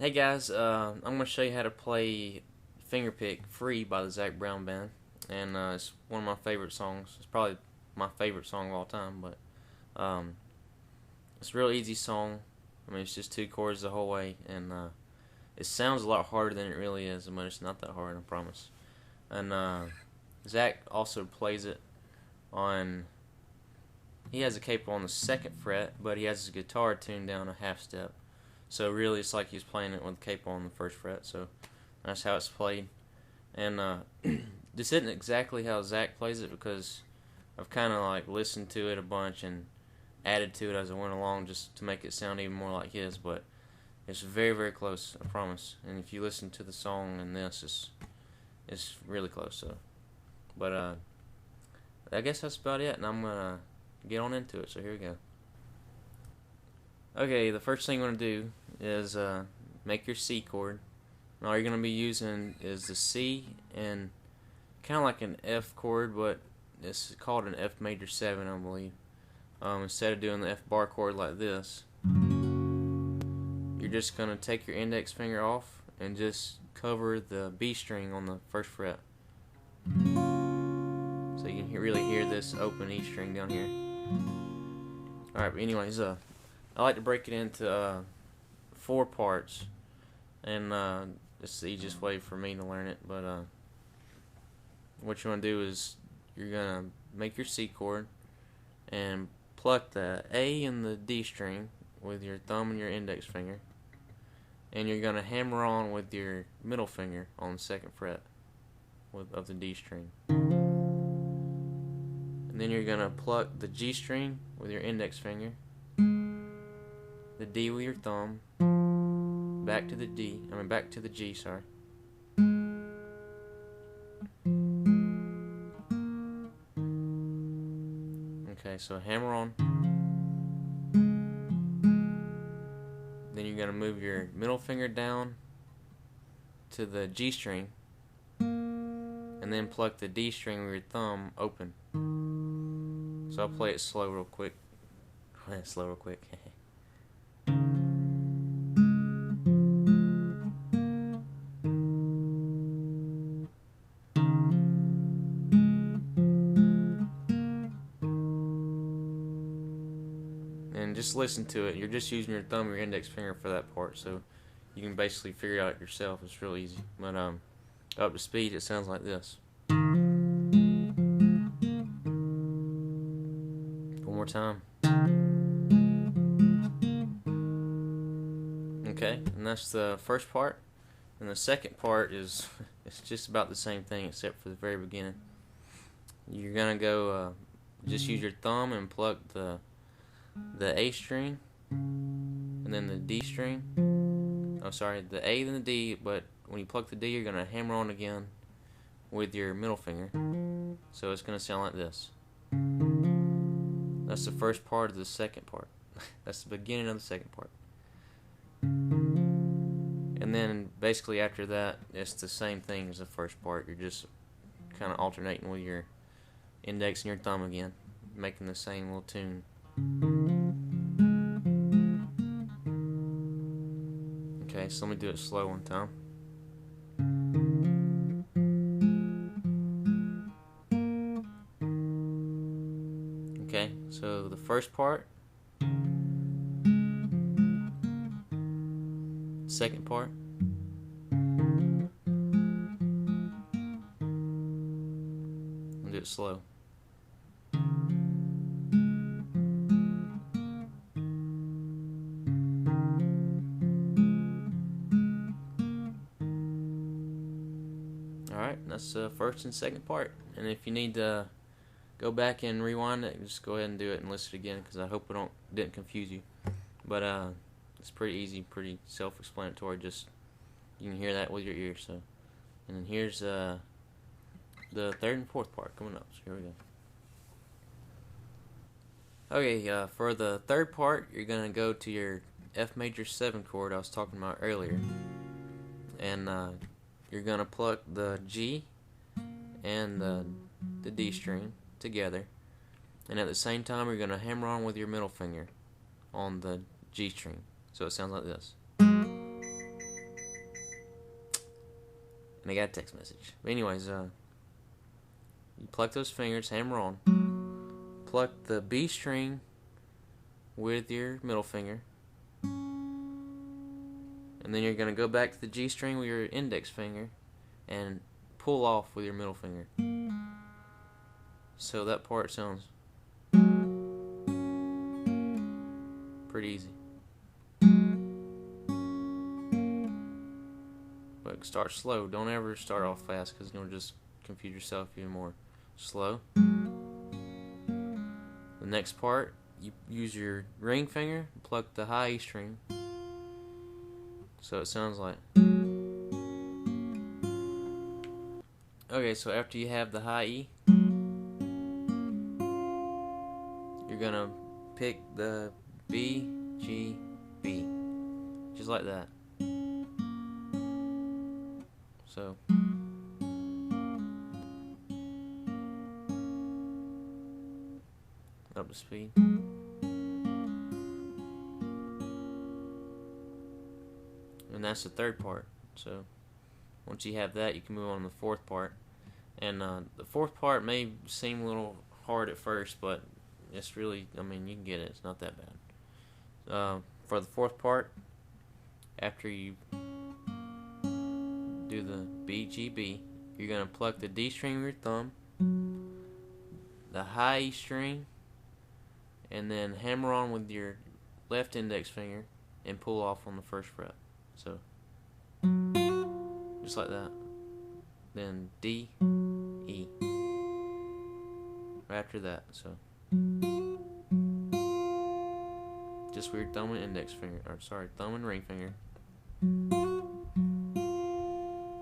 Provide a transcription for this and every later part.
Hey guys, I'm going to show you how to play Fingerpick Free by the Zac Brown Band, and it's one of my favorite songs. It's probably my favorite song of all time, but it's a real easy song. I mean, it's just two chords the whole way, and it sounds a lot harder than it really is, but it's not that hard, I promise. And Zac also plays it on, he has a capo on the 2nd fret, but he has his guitar tuned down a half step. So really, it's like he's playing it with the capo on the 1st fret. So that's how it's played. And this isn't exactly how Zac plays it because I've kind of like listened to it a bunch and added to it as I went along just to make it sound even more like his. But it's very, very close, I promise. And if you listen to the song and this, it's really close. So, but I guess that's about it. And I'm gonna get on into it. So here we go. Okay, the first thing you want to do is make your C chord. And all you're going to be using is the C and kind of like an F chord, but it's called an F major 7, I believe. Instead of doing the F bar chord like this, you're just going to take your index finger off and just cover the B string on the 1st fret. So you can really hear this open E string down here. Alright, but anyways, I like to break it into 4 parts, and it's the easiest way for me to learn it. But what you want to do is you're gonna make your C chord and pluck the A and the D string with your thumb and your index finger, and you're gonna hammer on with your middle finger on the 2nd fret of the D string, and then you're gonna pluck the G string with your index finger, the D with your thumb, back to the G, sorry. Okay, so hammer on. Then you're going to move your middle finger down to the G string, and then pluck the D string with your thumb open. So I'll play it slow real quick. And just listen to it. You're just using your thumb and your index finger for that part, so you can basically figure it out yourself. It's real easy. But up to speed, it sounds like this. One more time. Okay, and that's the first part. And the second part is it's just about the same thing except for the very beginning. You're gonna go just use your thumb and pluck the A string, and then the D string. Oh, sorry, the A and the D. But when you pluck the D, you're gonna hammer on again with your middle finger. So it's gonna sound like this. That's the first part of the second part. That's the beginning of the second part. And then basically after that, it's the same thing as the first part. You're just kind of alternating with your index and your thumb again, making the same little tune. Okay, so let me do it slow one time. Okay, so the first part, second part, I'll do it slow. Alright, that's the first and second part. And if you need to go back and rewind it, just go ahead and do it and listen again, because I hope it didn't confuse you. But it's pretty easy, pretty self-explanatory. Just you can hear that with your ears. So, and then here's the 3rd and 4th part coming up. So here we go. Okay, for the 3rd part, you're gonna go to your F major 7 chord I was talking about earlier, and you're gonna pluck the G and the D string together, and at the same time you're gonna hammer on with your middle finger on the G string, so it sounds like this. And I got a text message. But anyways, you pluck those fingers, hammer on. Pluck the B string with your middle finger. And then you're going to go back to the G string with your index finger and pull off with your middle finger. So that part sounds pretty easy. But start slow. Don't ever start off fast because you'll just confuse yourself even more. Slow. The next part, you use your ring finger, pluck the high E string. So it sounds like. Okay, so after you have the high E, you're gonna pick the B, G, B. Just like that. So up to speed. And that's the third part. So once you have that, you can move on to the fourth part. And the fourth part may seem a little hard at first, but it's really, I mean, you can get it. It's not that bad. For the fourth part, after you do the B, G, B, you're going to pluck the D string with your thumb, the high E string, and then hammer on with your left index finger and pull off on the first fret. So, just like that. Then D, E. Right after that, so. Just with your thumb and index finger, thumb and ring finger.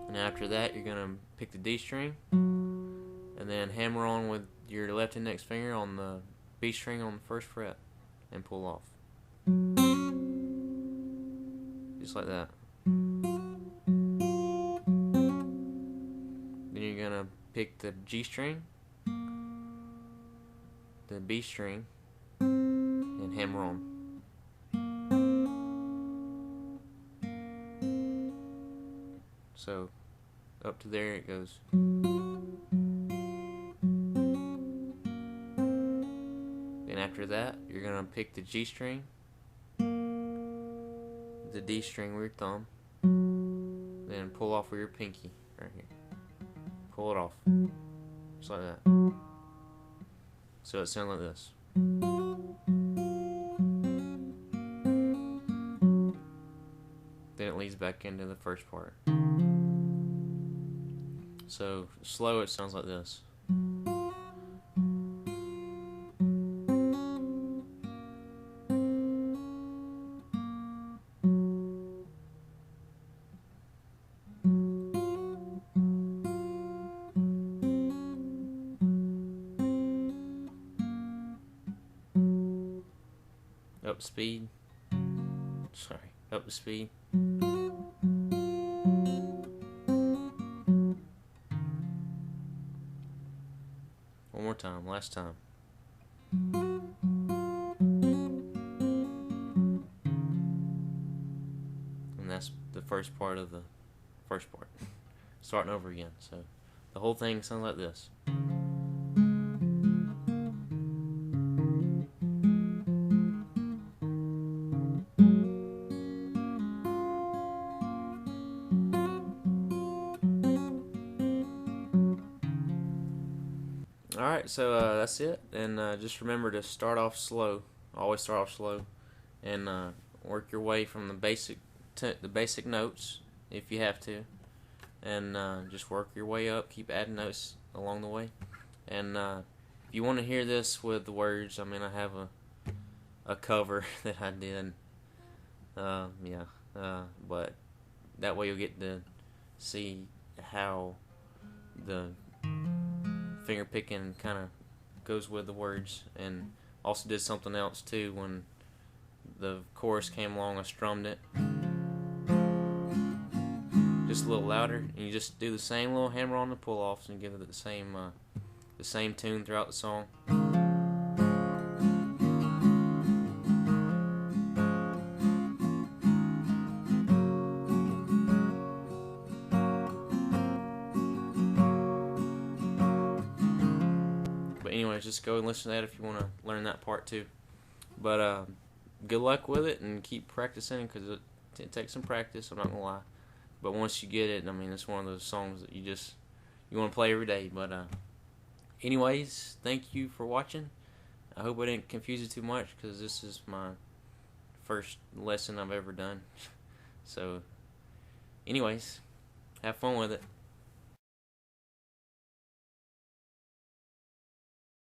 And after that, you're going to pick the D string and then hammer on with your left index finger on the B string on the first fret and pull off. Just like that. Then you're going to pick the G string, the B string, and hammer on. So, up to there it goes. Then after that, you're going to pick the G string, the D string with your thumb, then pull off with your pinky right here. Pull it off. Just like that. So it sounds like this. Then it leads back into the first part. So slow, it sounds like this. Up speed. Sorry, up to speed. One more time, last time. And that's the first part of the first part. Starting over again. So the whole thing sounds like this. Alright, so that's it, and just remember to start off slow. Always start off slow, and work your way from the basic notes if you have to, and just work your way up. Keep adding notes along the way, and if you want to hear this with the words, I mean, I have a cover that I did, but that way you'll get to see how the finger picking kind of goes with the words. And also did something else too. When the chorus came along, I strummed it just a little louder, and you just do the same little hammer on the pull offs and give it the same tune throughout the song. just go and listen to that if you want to learn that part too. But good luck with it, and keep practicing, because it takes some practice, I'm not going to lie. But once you get it, I mean, it's one of those songs that you want to play every day. But anyways, thank you for watching. I hope I didn't confuse you too much, because this is my first lesson I've ever done. So anyways, have fun with it.